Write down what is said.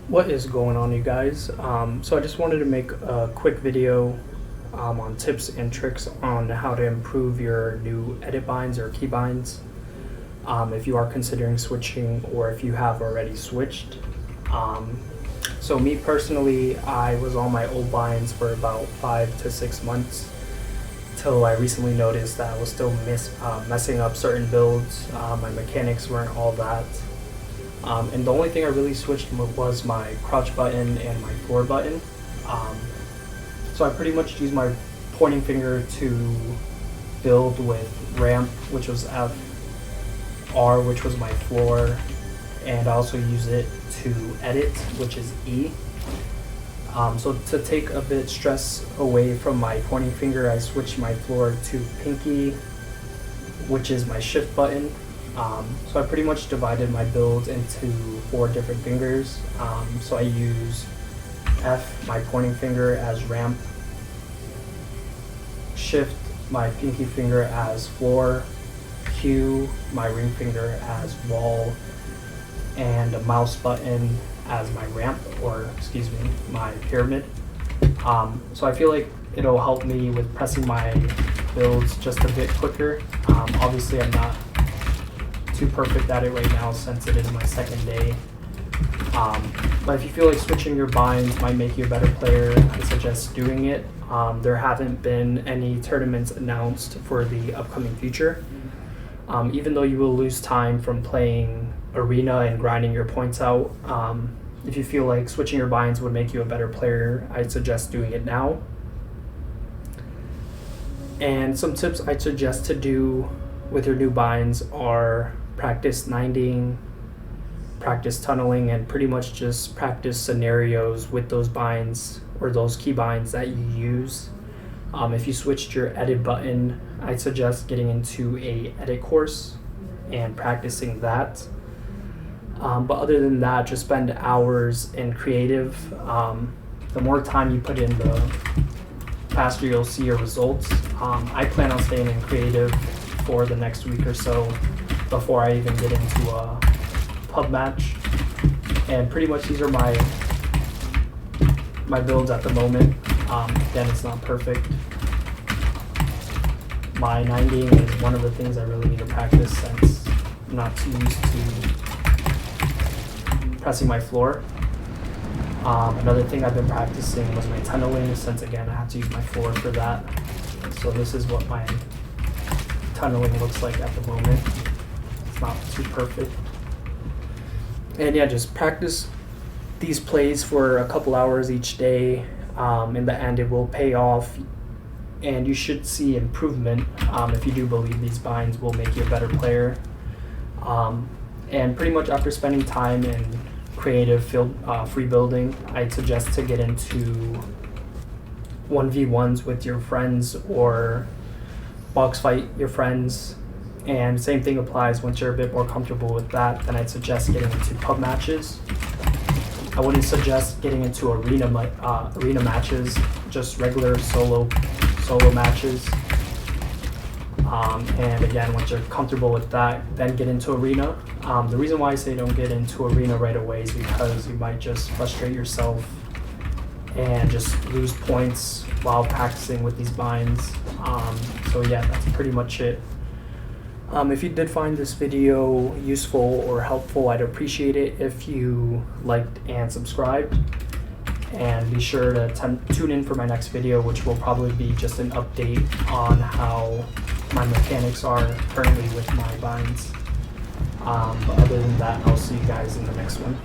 What is going on, you guys? So I just wanted to make a quick video on tips and tricks on how to improve your new edit binds or keybinds if you are considering switching or if you have already switched. So me personally, I was on my old binds for about 5 to 6 months till I recently noticed that I was still messing up certain builds. My mechanics weren't all that. And the only thing I really switched was my crouch button and my floor button. So I pretty much use my pointing finger to build with ramp, which was F, R, which was my floor, and I also use it to edit, which is E. So to take a bit stress away from my pointing finger, I switched my floor to pinky, which is my shift button. So I pretty much divided my build into 4 different fingers. So I use F, my pointing finger, as ramp, shift, my pinky finger, as floor, Q, my ring finger, as wall, and a mouse button as my ramp, or excuse me, my pyramid. So I feel like it'll help me with pressing my builds just a bit quicker. Obviously I'm not too perfect at it right now since it is my second day. But if you feel like switching your binds might make you a better player, I suggest doing it. There haven't been any tournaments announced for the upcoming future. Even though you will lose time from playing arena and grinding your points out, if you feel like switching your binds would make you a better player, I'd suggest doing it now. And some tips I'd suggest to do with your new binds are practice ninding, practice tunneling, and pretty much just practice scenarios with those binds or those key binds that you use. If you switched your edit button, I'd suggest getting into a edit course and practicing that. But other than that, just spend hours in creative. The more time you put in, the faster you'll see your results. I plan on staying in creative for the next week or so before I even get into a pub match. And pretty much these are my builds at the moment. Again, it's not perfect. My 90ing is one of the things I really need to practice since I'm not too used to pressing my floor. Another thing I've been practicing was my tunneling, since again I have to use my floor for that. So this is what my tunneling looks like at the moment. It's not too perfect. And yeah, just practice these plays for a couple hours each day. In the end, it will pay off, and you should see improvement if you do believe these binds will make you a better player. And pretty much after spending time in creative free building, I'd suggest to get into 1v1s with your friends or box fight your friends. And same thing applies once you're a bit more comfortable with that, then I'd suggest getting into pub matches. I wouldn't suggest getting into arena matches, just regular solo matches. And again, once you're comfortable with that, then get into arena. The reason why I say don't get into arena right away is because you might just frustrate yourself and just lose points while practicing with these binds. So yeah, that's pretty much it. If you did find this video useful or helpful, I'd appreciate it if you liked and subscribed. And be sure to tune in for my next video, which will probably be just an update on how my mechanics are currently with my binds. But other than that, I'll see you guys in the next one.